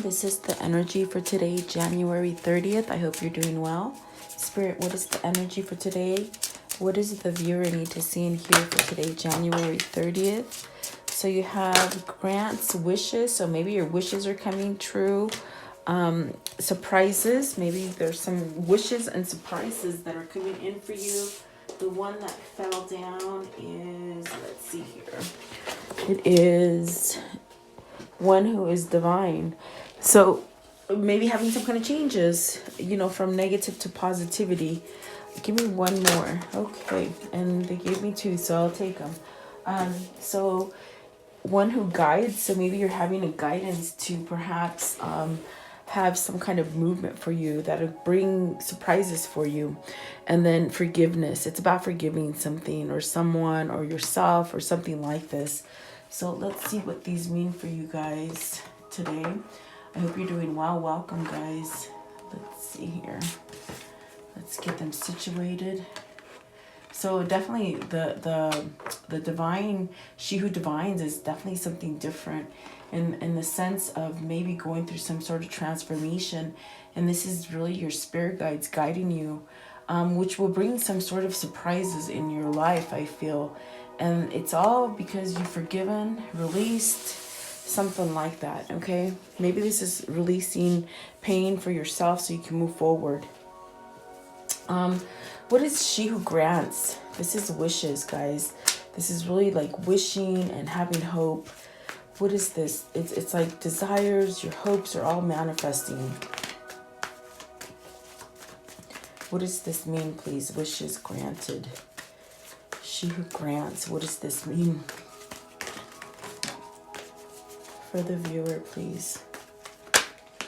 This is the energy for today, January 30th. I hope you're doing well. Spirit, what is the energy for today? What does the viewer need to see and hear for today, January 30th? So you have grants, wishes. So maybe your wishes are coming true. Surprises. Maybe there's some wishes and surprises that are coming in for you. The one that fell down is, let's see here. It is one who is divine. So maybe having some kind of changes, from negative to positivity. Give me one more. Okay. And they gave me two, so I'll take them. So one who guides. So maybe you're having a guidance to perhaps have some kind of movement for you that'll bring surprises for you. And then forgiveness. It's about forgiving something or someone or yourself or something like this. So let's see what these mean for you guys today. I hope you're doing well. Welcome, guys. Let's see here. Let's get them situated. So definitely the divine, she who divines, is definitely something different in the sense of maybe going through some sort of transformation. And this is really your spirit guides guiding you, which will bring some sort of surprises in your life, I feel. And it's all because you've forgiven, released, something like that, okay? Maybe this is releasing pain for yourself so you can move forward. What is she who grants? This is wishes, guys. This is really like wishing and having hope. What is this? It's like desires, your hopes are all manifesting. What does this mean, please? Wishes granted. She who grants. What does this mean? For the viewer, please.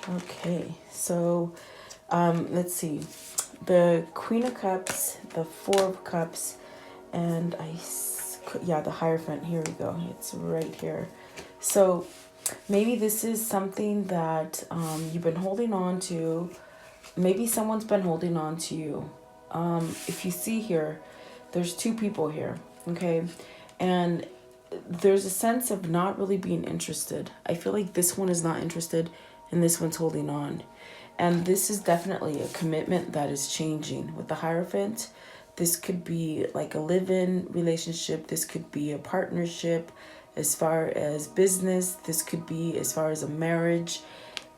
Okay, so let's see. The Queen of Cups, the Four of Cups, and the Hierophant. Here we go. It's right here. So maybe this is something that you've been holding on to. Maybe someone's been holding on to you. If you see here, there's two people here, okay? And there's a sense of not really being interested. I feel like this one is not interested and this one's holding on. And this is definitely a commitment that is changing. With the Hierophant, this could be like a live-in relationship. This could be a partnership as far as business. This could be as far as a marriage,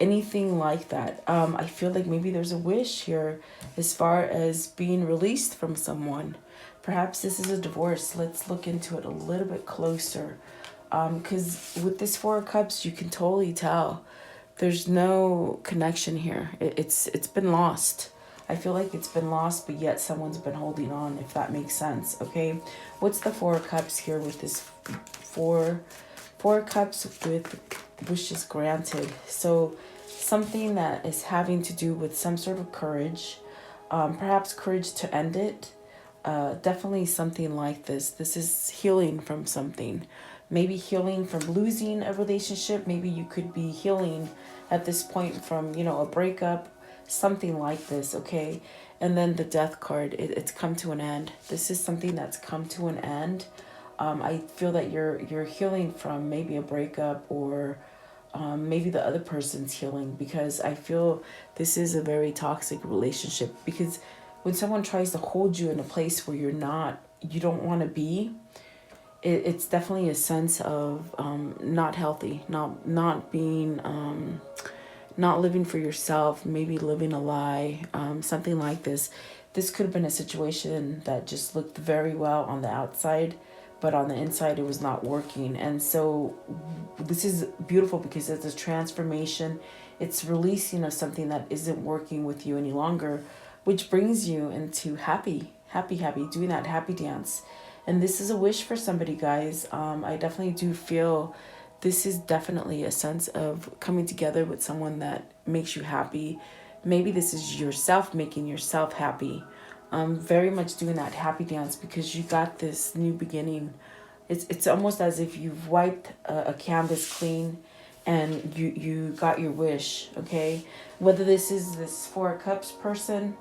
anything like that. I feel like maybe there's a wish here as far as being released from someone. Perhaps this is a divorce. Let's look into it a little bit closer. Because with this Four of Cups, you can totally tell there's no connection here. It's been lost. I feel like it's been lost, but yet someone's been holding on, if that makes sense, okay? What's the Four of Cups here with this Four Cups with wishes granted? So something that is having to do with some sort of courage, perhaps courage to end it. Definitely something like this. This is healing from something. Maybe healing from losing a relationship. Maybe you could be healing at this point from, a breakup, something like this, okay? And then the Death card, it's come to an end. This is something that's come to an end. I feel that you're healing from maybe a breakup or maybe the other person's healing, because I feel this is a very toxic relationship. Because when someone tries to hold you in a place where you don't want to be, it's definitely a sense of not healthy, not being, not living for yourself, maybe living a lie, something like this. This could have been a situation that just looked very well on the outside, but on the inside it was not working. And so this is beautiful because it's a transformation. It's releasing of something that isn't working with you any longer, which brings you into happy, doing that happy dance. And this is a wish for somebody, guys. I definitely do feel this is definitely a sense of coming together with someone that makes you happy. Maybe this is yourself making yourself happy. Very much doing that happy dance because you got this new beginning. It's almost as if you've wiped a canvas clean and you got your wish, okay? Whether this is this Four of Cups person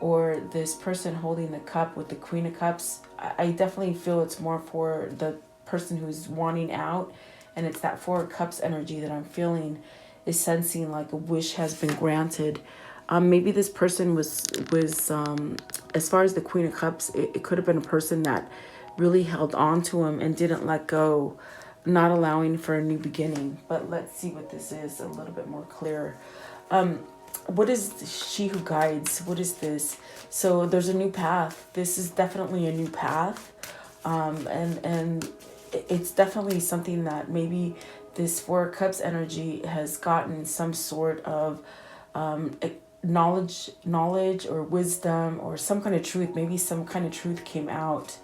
or this person holding the cup with the Queen of Cups, I definitely feel it's more for the person who's wanting out, and it's that Four of Cups energy that I'm feeling. is sensing like a wish has been granted. Maybe this person was as far as the Queen of Cups, it could have been a person that really held on to him and didn't let go, not allowing for a new beginning. But let's see what this is a little bit more clear. What is she who guides? What is this? So there's a new path. This is definitely a new path. And it's definitely something that maybe this Four of Cups energy has gotten some sort of knowledge or wisdom or some kind of truth. Maybe some kind of truth came out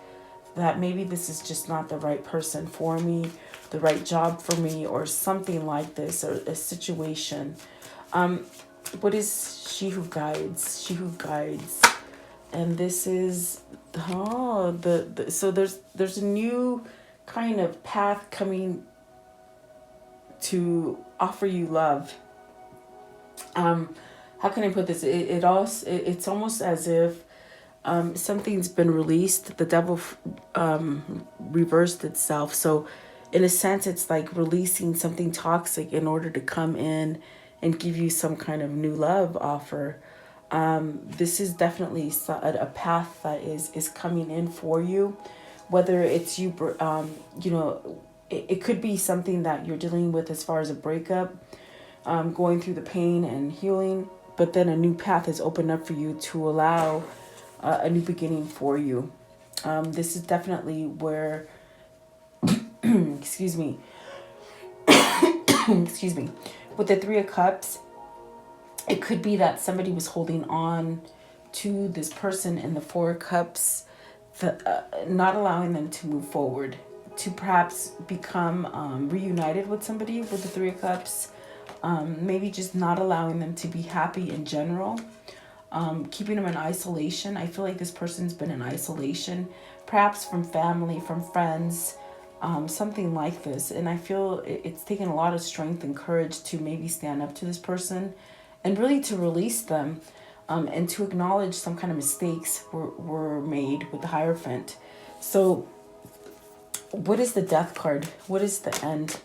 that maybe this is just not the right person for me, the right job for me, or something like this, or a situation. What is she who guides? She who guides. And this is so there's a new kind of path coming to offer you love. How can I put this? It's almost as if something's been released. The devil reversed itself. So in a sense, it's like releasing something toxic in order to come in and give you some kind of new love offer. This is definitely a path that is coming in for you. Whether it's you, it could be something that you're dealing with as far as a breakup, going through the pain and healing, but then a new path is opened up for you to allow a new beginning for you. This is definitely where, excuse me, excuse me, with the Three of Cups, it could be that somebody was holding on to this person in the Four of Cups, not allowing them to move forward, to perhaps become reunited with somebody with the Three of Cups. Maybe just not allowing them to be happy in general, keeping them in isolation. I feel like this person's been in isolation, perhaps from family, from friends, something like this. And I feel it's taken a lot of strength and courage to maybe stand up to this person and really to release them, and to acknowledge some kind of mistakes were made with the Hierophant. So what is the Death card? What is the end?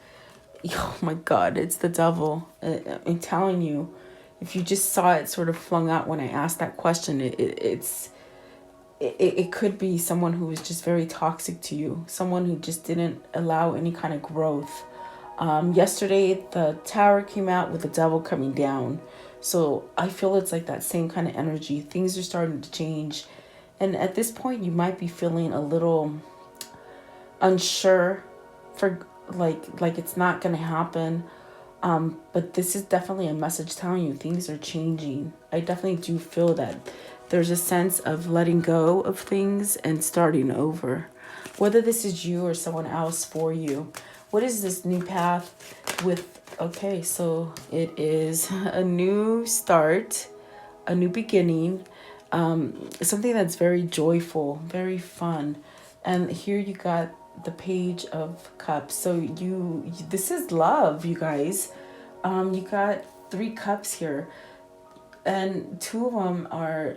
Oh my God, it's the devil. I'm telling you, if you just saw it sort of flung out when I asked that question, it could be someone who was just very toxic to you, someone who just didn't allow any kind of growth. Yesterday, the Tower came out with the devil coming down. So I feel it's like that same kind of energy. Things are starting to change. And at this point, you might be feeling a little unsure for like it's not going to happen. But this is definitely a message telling you things are changing. I definitely do feel that there's a sense of letting go of things and starting over. Whether this is you or someone else for you. What is this new path with? Okay, so it is a new start, a new beginning, something that's very joyful, very fun. And here you got the Page of Cups. So this is love, you guys. You got 3 cups here, and 2 of them are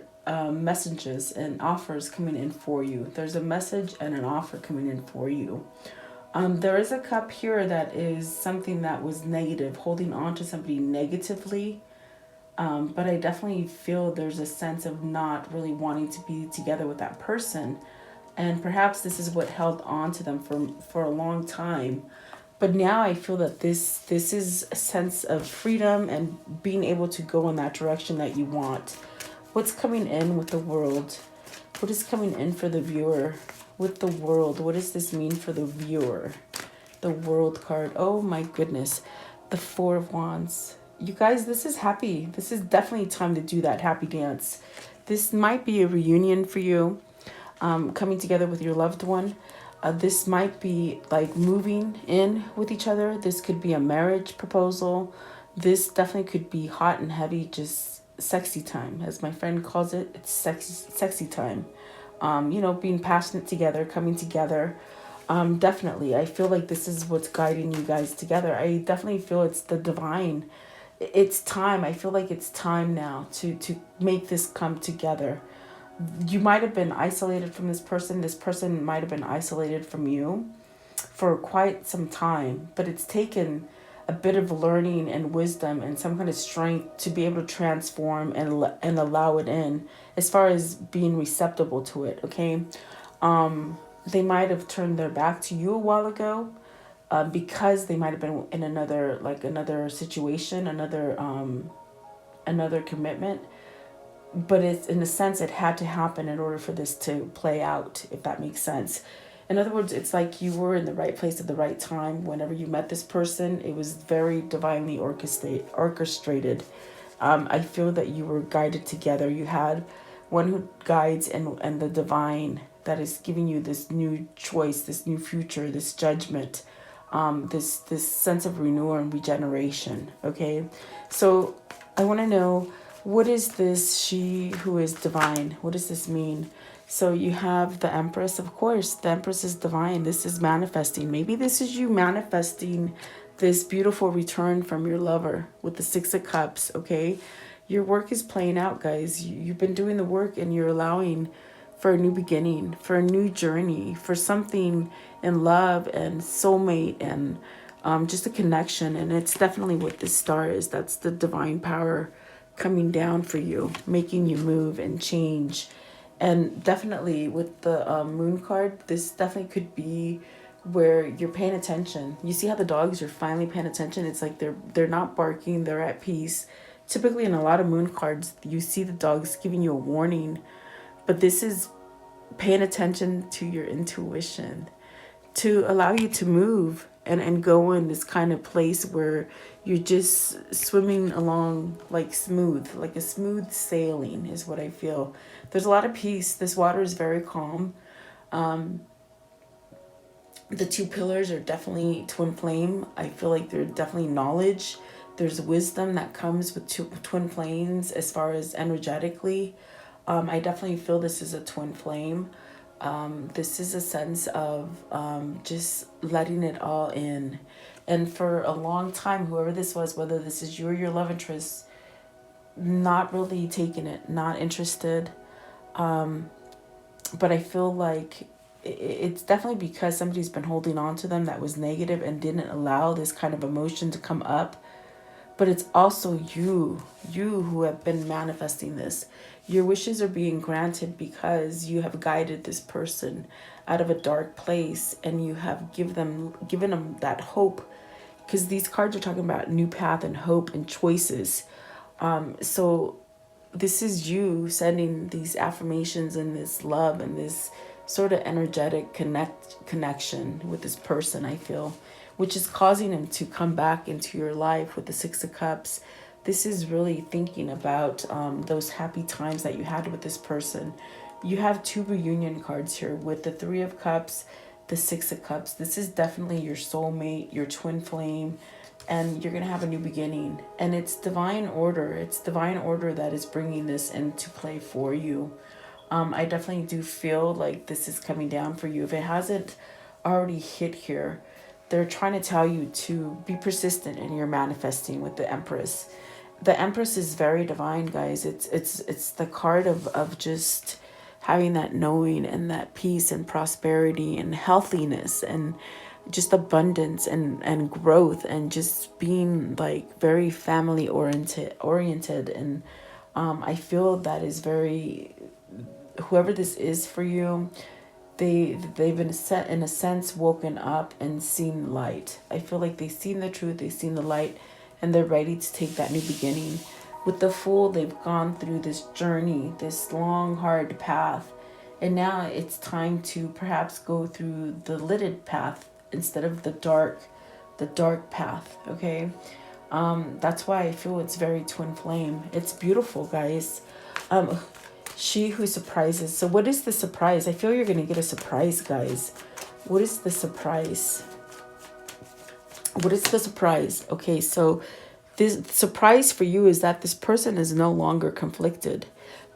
messages and offers coming in for you. There's a message and an offer coming in for you. There is a cup here that is something that was negative, holding on to somebody negatively. But I definitely feel there's a sense of not really wanting to be together with that person. And perhaps this is what held on to them for a long time. But now I feel that this is a sense of freedom and being able to go in that direction that you want. What's coming in with the World? What is coming in for the viewer with the World? What does this mean for the viewer? The World card. Oh my goodness. The Four of Wands. You guys, this is happy. This is definitely time to do that happy dance. This might be a reunion for you, coming together with your loved one. This might be like moving in with each other. This could be a marriage proposal. This definitely could be hot and heavy, just sexy time. As my friend calls it, it's sexy time. Being passionate together, coming together. Definitely. I feel like this is what's guiding you guys together. I definitely feel it's the divine. It's time. I feel like it's time now to make this come together. You might have been isolated from this person. This person might have been isolated from you for quite some time, but it's taken a bit of learning and wisdom and some kind of strength to be able to transform and allow it in, as far as being receptible to it. Okay. They might have turned their back to you a while ago, because they might have been in another situation, another commitment. But it's, in a sense, it had to happen in order for this to play out, if that makes sense. In other words, it's like you were in the right place at the right time. Whenever you met this person, it was very divinely orchestrated. I feel that you were guided together. You had one who guides, and the divine that is giving you this new choice, this new future, this judgment, this sense of renewal and regeneration. Okay, so I want to know, what is this she who is divine? What does this mean? So you have the Empress, of course. The Empress is divine. This is manifesting. Maybe this is you manifesting this beautiful return from your lover with the Six of Cups, okay? Your work is playing out, guys. You've been doing the work, and you're allowing for a new beginning, for a new journey, for something in love and soulmate and just a connection. And it's definitely what this star is. That's the divine power coming down for you, making you move and change. And definitely with the moon card, this definitely could be where you're paying attention. You see how the dogs are finally paying attention? It's like they're not barking, they're at peace. Typically in a lot of moon cards, you see the dogs giving you a warning, but this is paying attention to your intuition to allow you to move and go in this kind of place where you're just swimming along like a smooth sailing is what I feel. There's a lot of peace. This water is very calm. The two pillars are definitely twin flame. I feel like they're definitely knowledge. There's wisdom that comes with twin flames as far as energetically. I definitely feel this is a twin flame. This is a sense of just letting it all in. And for a long time, whoever this was, whether this is you or your love interest, not really taking it, not interested. But I feel like it's definitely because somebody's been holding on to them that was negative and didn't allow this kind of emotion to come up. But it's also you who have been manifesting this. Your wishes are being granted because you have guided this person out of a dark place, and you have given them that hope, because these cards are talking about new path and hope and choices. So this is you sending these affirmations and this love and this sort of energetic connection with this person, I feel, which is causing him to come back into your life with the Six of Cups. This is really thinking about those happy times that you had with this person. You have two reunion cards here with the Three of Cups, the Six of Cups. This is definitely your soulmate, your twin flame, and you're going to have a new beginning. And it's divine order. It's divine order that is bringing this into play for you. I definitely do feel like this is coming down for you. If it hasn't already hit here, they're trying to tell you to be persistent in your manifesting with the Empress. The Empress is very divine, guys. It's the card of just having that knowing and that peace and prosperity and healthiness and just abundance and growth and just being like very family oriented. And I feel that is very, whoever this is for you, they've been set in a sense woken up and seen light. I feel like they've seen the truth, they've seen the light, and they're ready to take that new beginning. With the Fool, they've gone through this journey, this long, hard path, and now it's time to perhaps go through the lighted path instead of the dark path. Okay, that's why I feel it's very twin flame. It's beautiful, guys. She who surprises. So what is the surprise? I feel you're going to get a surprise, guys. What is the surprise? What is the surprise? Okay, so this surprise for you is that this person is no longer conflicted.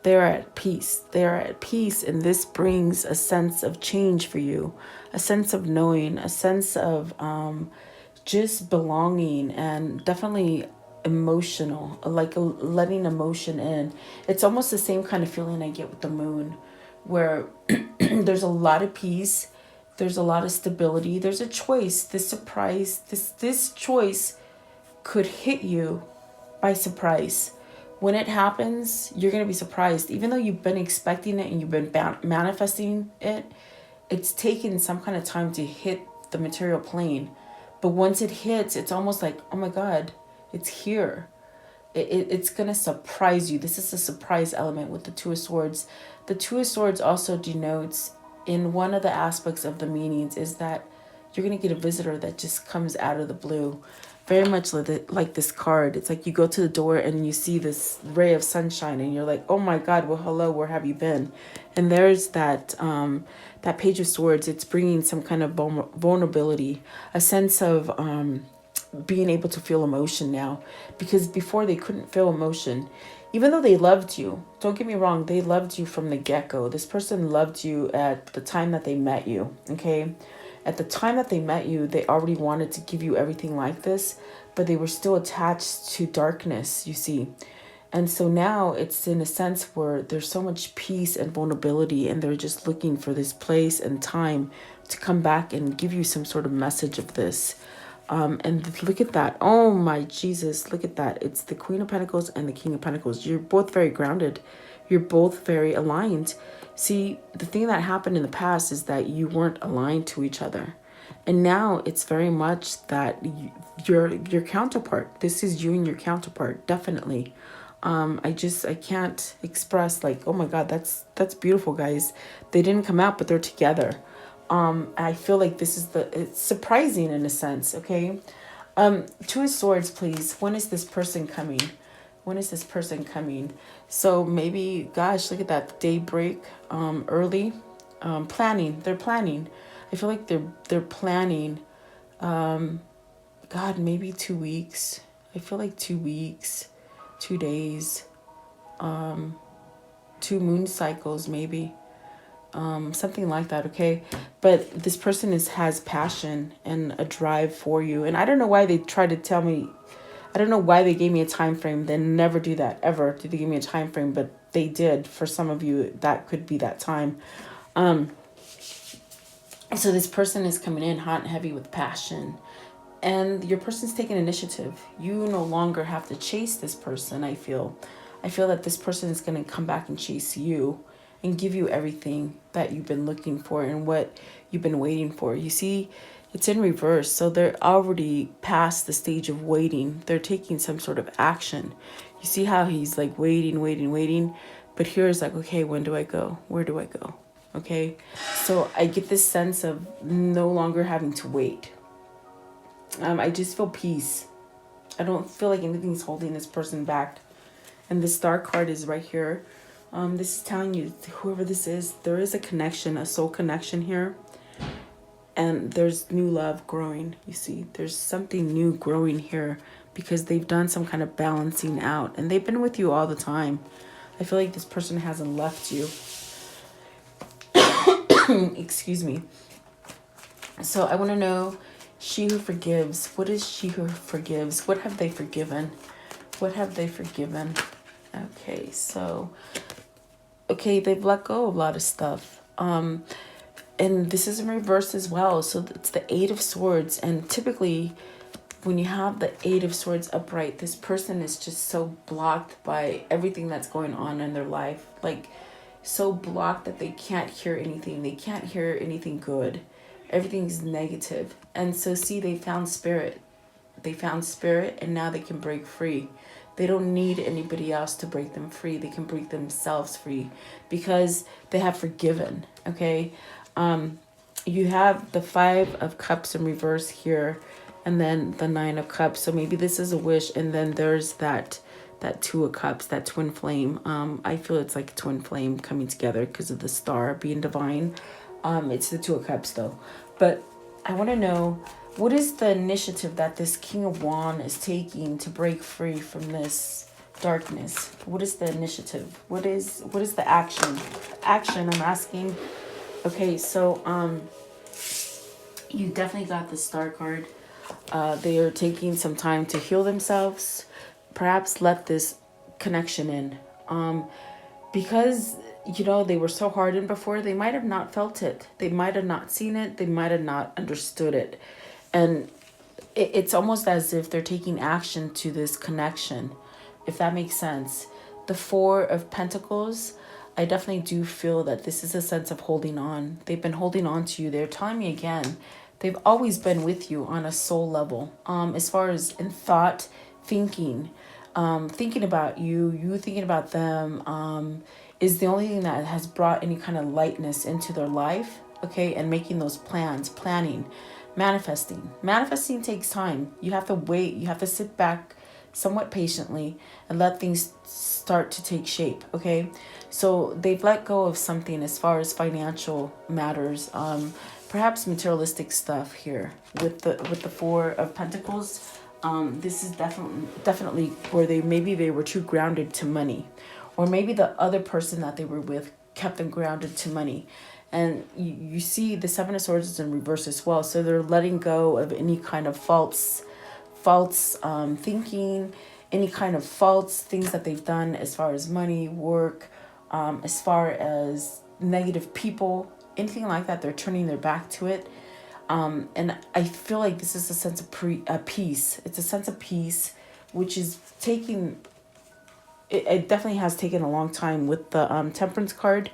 They're at peace. They're at peace, and this brings a sense of change for you, a sense of knowing, a sense of just belonging, and definitely emotional, like letting emotion in. It's almost the same kind of feeling I get with the moon, where there's a lot of peace, there's a lot of stability, there's a choice. This surprise, this choice could hit you by surprise. When it happens, you're going to be surprised. Even though you've been expecting it and you've been manifesting it, it's taken some kind of time to hit the material plane. But once it hits, it's almost like, oh my God, it's here. It's going to surprise you. This is a surprise element with the Two of Swords. The Two of Swords also denotes, in one of the aspects of the meanings, is that you're going to get a visitor that just comes out of the blue. Very much like this card. It's like you go to the door and you see this ray of sunshine and you're like, oh my God, well, hello, where have you been? And there's that that Page of Swords. It's bringing some kind of vulnerability, a sense of being able to feel emotion now, because before they couldn't feel emotion. Even though they loved you, don't get me wrong, they loved you from the get-go. This person loved you at the time that they met you, okay? At the time that they met you, they already wanted to give you everything like this, but they were still attached to darkness, you see. And so now it's in a sense where there's so much peace and vulnerability, and they're just looking for this place and time to come back and give you some sort of message of this. And look at that. Oh my Jesus, look at that. It's the Queen of Pentacles and the King of Pentacles. You're both very grounded. You're both very aligned. See, the thing that happened in the past is that you weren't aligned to each other. And now it's very much that your counterpart. This is you and your counterpart, definitely. I can't express like, oh my God, that's beautiful, guys. They didn't come out, but they're together. I feel like this is it's surprising in a sense, okay? Two of Swords, please. When is this person coming? When is this person coming? So maybe, gosh, look at that. Daybreak, early, planning. They're planning. I feel like they're planning, God, maybe 2 weeks. I feel like 2 weeks, 2 days, 2 moon cycles, maybe. Something like that, okay? But this person has passion and a drive for you. And I don't know why they try to tell me, I don't know why they gave me a time frame. They never do that, ever. Did they give me a time frame? But they did. For some of you, that could be that time. So this person is coming in hot and heavy with passion. And your person's taking initiative. You no longer have to chase this person, I feel. I feel that this person is going to come back and chase you and give you everything that you've been looking for and what you've been waiting for. You see, it's in reverse. So they're already past the stage of waiting. They're taking some sort of action. You see how he's like waiting. But here's like, okay, when do I go? Where do I go? Okay. So I get this sense of no longer having to wait. I just feel peace. I don't feel like anything's holding this person back. And the Star card is right here. This is telling you, whoever this is, there is a connection, a soul connection here. And there's new love growing, you see. There's something new growing here because they've done some kind of balancing out. And they've been with you all the time. I feel like this person hasn't left you. Excuse me. So I want to know, she who forgives. What is she who forgives? What have they forgiven? What have they forgiven? Okay, so... okay, they've let go of a lot of stuff. And this is in reverse as well. So it's the Eight of Swords. And typically, when you have the Eight of Swords upright, this person is just so blocked by everything that's going on in their life. Like, so blocked that they can't hear anything. They can't hear anything good. Everything's negative. And so, see, they found spirit. They found spirit, and now they can break free. They don't need anybody else to break them free. They can break themselves free because they have forgiven, okay? You have the Five of Cups in reverse here, and then the Nine of Cups. So maybe this is a wish, and then there's that Two of Cups, that twin flame. I feel it's like a twin flame coming together because of the star being divine. It's the Two of Cups, though. But I want to know, what is the initiative that this King of Wands is taking to break free from this darkness? What is the initiative? What is the action? Action, I'm asking. Okay, so you definitely got the Star card. They are taking some time to heal themselves. Perhaps let this connection in. Because, you know, they were so hardened before, they might have not felt it. They might have not seen it. They might have not understood it. And it's almost as if they're taking action to this connection, if that makes sense. The Four of Pentacles, I definitely do feel that this is a sense of holding on. They've been holding on to you. They're telling me again, they've always been with you on a soul level. As far as in thought, thinking, thinking about you thinking about them, is the only thing that has brought any kind of lightness into their life. Okay, and making those plans, planning, manifesting. Manifesting takes time. You have to wait. You have to sit back somewhat patiently and let things start to take shape. Okay, so they've let go of something as far as financial matters, perhaps materialistic stuff here with the Four of Pentacles. This is definitely where they were too grounded to money, or maybe the other person that they were with kept them grounded to money. And you see the Seven of Swords is in reverse as well. So they're letting go of any kind of false thinking, any kind of false things that they've done as far as money, work, as far as negative people, anything like that. They're turning their back to it. And I feel like this is a sense of peace. It's a sense of peace, which is taking, it definitely has taken a long time with the Temperance card.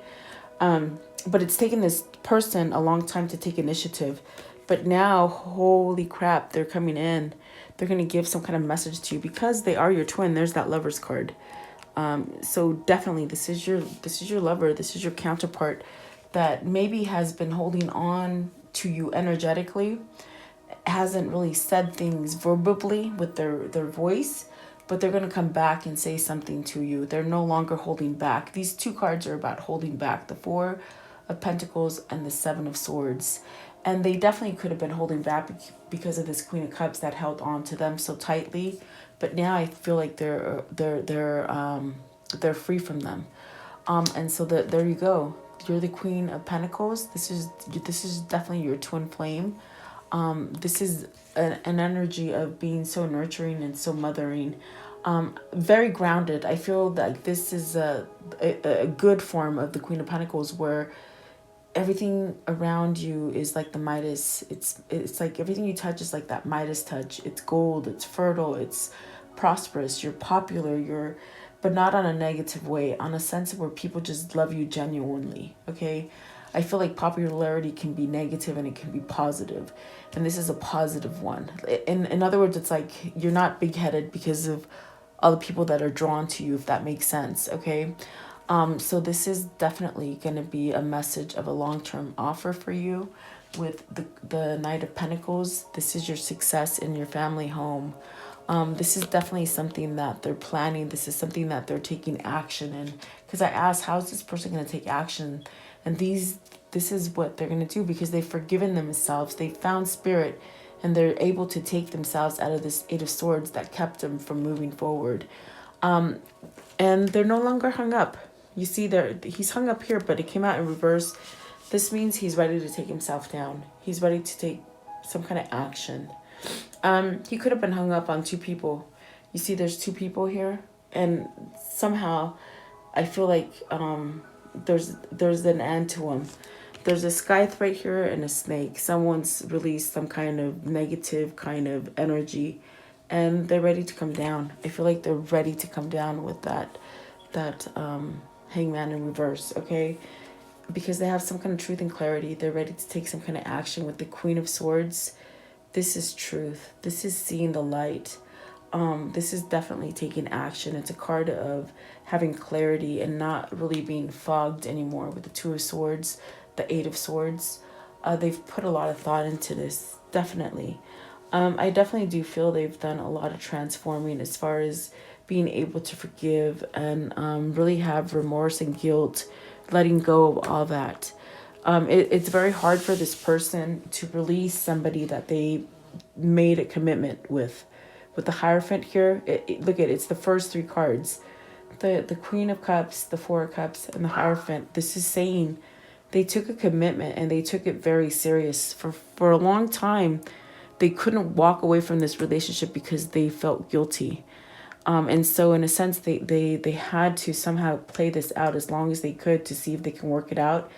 But it's taken this person a long time to take initiative. But now, holy crap, they're coming in. They're going to give some kind of message to you because they are your twin. There's that Lover's card. So definitely this is your lover. This is your counterpart that maybe has been holding on to you energetically, hasn't really said things verbally with their voice, but they're going to come back and say something to you. They're no longer holding back. These two cards are about holding back, the Four of Pentacles and the Seven of Swords. And they definitely could have been holding back because of this Queen of Cups that held on to them so tightly. But now I feel like they're free from them. And so there you go. You're the Queen of Pentacles. This is definitely your twin flame. This is an energy of being so nurturing and so mothering. Very grounded. I feel that this is a good form of the Queen of Pentacles, where everything around you is like the Midas. It's like everything you touch is like that Midas touch. It's gold, it's fertile, it's prosperous, you're popular, but not on a negative way, on a sense where people just love you genuinely. Okay, I feel like popularity can be negative and it can be positive, and this is a positive one. In other words, it's like you're not big-headed because of all the people that are drawn to you, if that makes sense. Okay, so this is definitely going to be a message of a long-term offer for you with the Knight of Pentacles. This is your success in your family home. This is definitely something that they're planning. This is something that they're taking action in. Because I asked, how is this person going to take action? And this is what they're going to do, because they've forgiven themselves. They found spirit, and they're able to take themselves out of this Eight of Swords that kept them from moving forward. And they're no longer hung up. You see, he's hung up here, but it came out in reverse. This means he's ready to take himself down. He's ready to take some kind of action. He could have been hung up on two people. You see, there's two people here, and somehow I feel like there's an end to him. There's a scythe right here and a snake. Someone's released some kind of negative kind of energy, and they're ready to come down. I feel like they're ready to come down with that Hangman in reverse. Okay, because they have some kind of truth and clarity. They're ready to take some kind of action with the Queen of Swords. This is truth. This is seeing the light. This is definitely taking action. It's a card of having clarity and not really being fogged anymore with the Two of Swords, the Eight of Swords. They've put a lot of thought into this, definitely. I definitely do feel they've done a lot of transforming as far as being able to forgive and really have remorse and guilt, letting go of all that. It's very hard for this person to release somebody that they made a commitment with. With the Hierophant here, look at it, it's the first three cards. The Queen of Cups, the Four of Cups, and the Hierophant. This is saying they took a commitment and they took it very serious. For a long time, they couldn't walk away from this relationship because they felt guilty. And so in a sense, they had to somehow play this out as long as they could to see if they can work it out.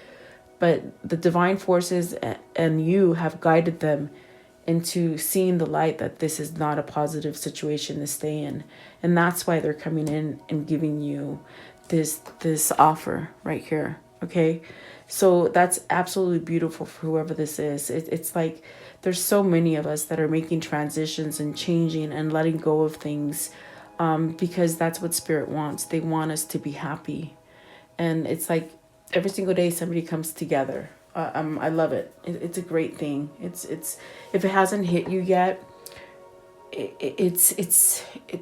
But the divine forces and you have guided them into seeing the light that this is not a positive situation to stay in. And that's why they're coming in and giving you this offer right here. Okay, so that's absolutely beautiful for whoever this is. It's like there's so many of us that are making transitions and changing and letting go of things, because that's what spirit wants. They want us to be happy. And it's like every single day somebody comes together. I love it. It's a great thing. It's if it hasn't hit you yet,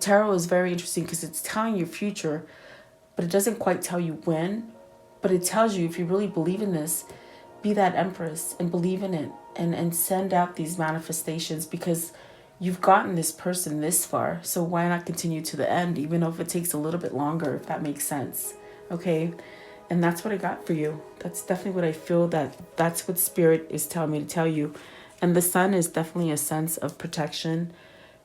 tarot is very interesting because it's telling your future, but it doesn't quite tell you when. But it tells you, if you really believe in this, be that empress and believe in it, and send out these manifestations, because you've gotten this person this far. So why not continue to the end, even if it takes a little bit longer, if that makes sense. Okay. And that's what I got for you. That's definitely what I feel, that's what spirit is telling me to tell you. And the sun is definitely a sense of protection.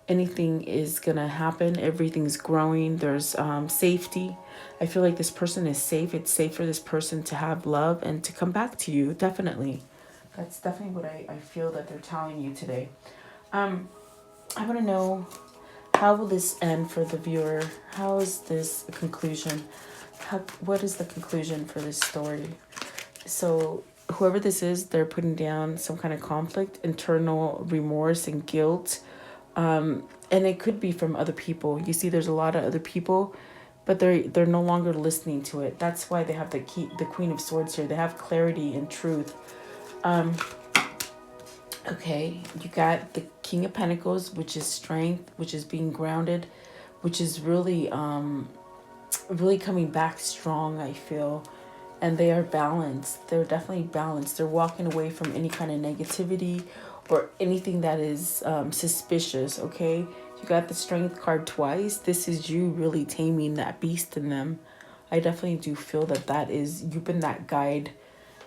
Anything is going to happen. Everything's growing. There's safety. I feel like this person is safe. It's safe for this person to have love and to come back to you. Definitely. That's definitely what I feel that they're telling you today. I want to know, how will this end for the viewer? How is this a conclusion? What is the conclusion for this story? So whoever this is, they're putting down some kind of conflict, internal remorse and guilt. And it could be from other people. You see, there's a lot of other people, but they're no longer listening to it. That's why they have the Queen of Swords here. They have clarity and truth. Okay, you got the King of Pentacles, which is strength, which is being grounded, which is really really coming back strong, I feel. And they are balanced. They're definitely balanced. They're walking away from any kind of negativity or anything that is suspicious. Okay, you got the Strength card twice. This is you really taming that beast in them. I definitely do feel that is, you've been that guide,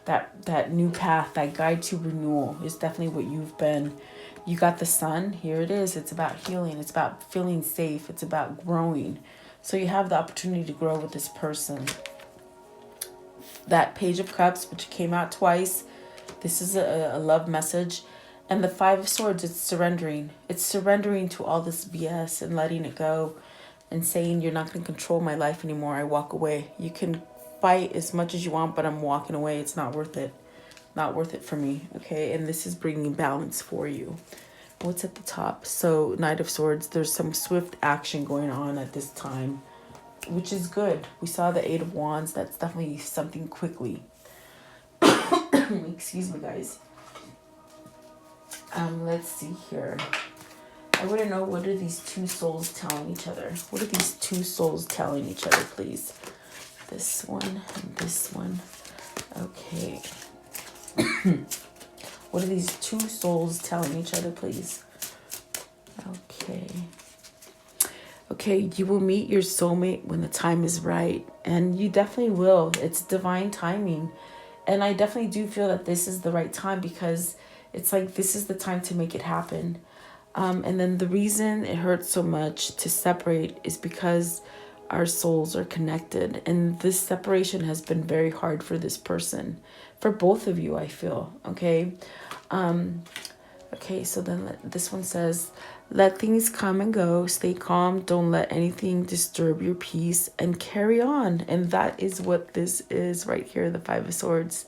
that new path, that guide to renewal is definitely what you've been. You got the Sun. Here it is. It's about healing. It's about feeling safe. It's about growing. So you have the opportunity to grow with this person. That Page of Cups, which came out twice. This is a love message. And the Five of Swords, it's surrendering. It's surrendering to all this BS and letting it go and saying, you're not going to control my life anymore. I walk away. You can fight as much as you want, but I'm walking away. It's not worth it. Not worth it for me. Okay. And this is bringing balance for you. What's at the top? So Knight of Swords, there's some swift action going on at this time, which is good. We saw the Eight of Wands. That's definitely something quickly. Excuse me, guys. Let's see here. I want to know, what are these two souls telling each other? What are these two souls telling each other, please? This one and this one. Okay. What are these two souls telling each other, please? Okay. Okay, you will meet your soulmate when the time is right. And you definitely will. It's divine timing. And I definitely do feel that this is the right time, because it's like this is the time to make it happen. And then the reason it hurts so much to separate is because our souls are connected. And this separation has been very hard for this person. For both of you, I feel. Okay. Okay, so then this one says, let things come and go. Stay calm. Don't let anything disturb your peace, and carry on. And that is what this is right here, the Five of Swords.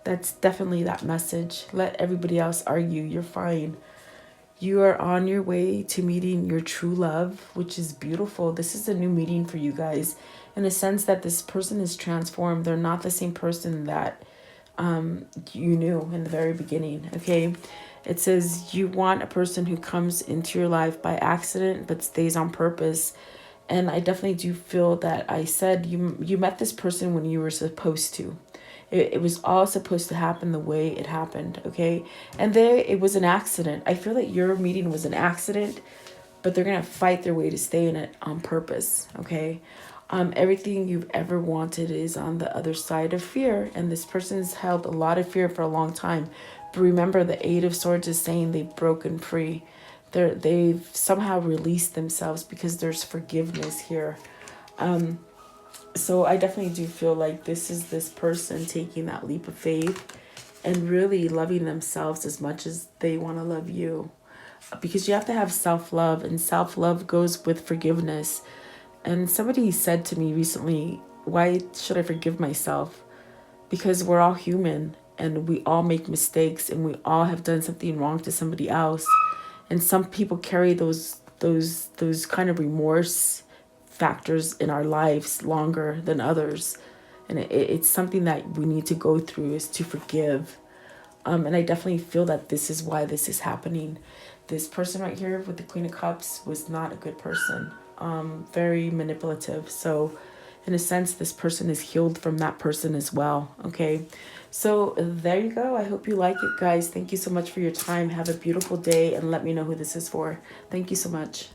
That's definitely that message. Let everybody else argue. You're fine. You are on your way to meeting your true love, which is beautiful. This is a new meeting for you guys, in a sense that this person is transformed. They're not the same person that you knew in the very beginning. Okay. It says you want a person who comes into your life by accident but stays on purpose. And I definitely do feel that I said you met this person when you were supposed to. It was all supposed to happen the way it happened, okay? And there, it was an accident. I feel that your meeting was an accident, but they're going to fight their way to stay in it on purpose, okay? Everything you've ever wanted is on the other side of fear, and this person's held a lot of fear for a long time. But remember, the Eight of Swords is saying they've broken free. They've somehow released themselves because there's forgiveness here. So I definitely do feel like this is this person taking that leap of faith and really loving themselves as much as they want to love you. because you have to have self-love, and self-love goes with forgiveness. And somebody said to me recently, why should I forgive myself? Because we're all human and we all make mistakes and we all have done something wrong to somebody else. And some people carry those kind of remorse factors in our lives longer than others. And it's something that we need to go through, is to forgive. And I definitely feel that this is why this is happening. This person right here with the Queen of Cups was not a good person. Very manipulative. So in a sense, this person is healed from that person as well. Okay. So there you go. I hope you like it, guys. Thank you so much for your time. Have a beautiful day, and let me know who this is for. Thank you so much.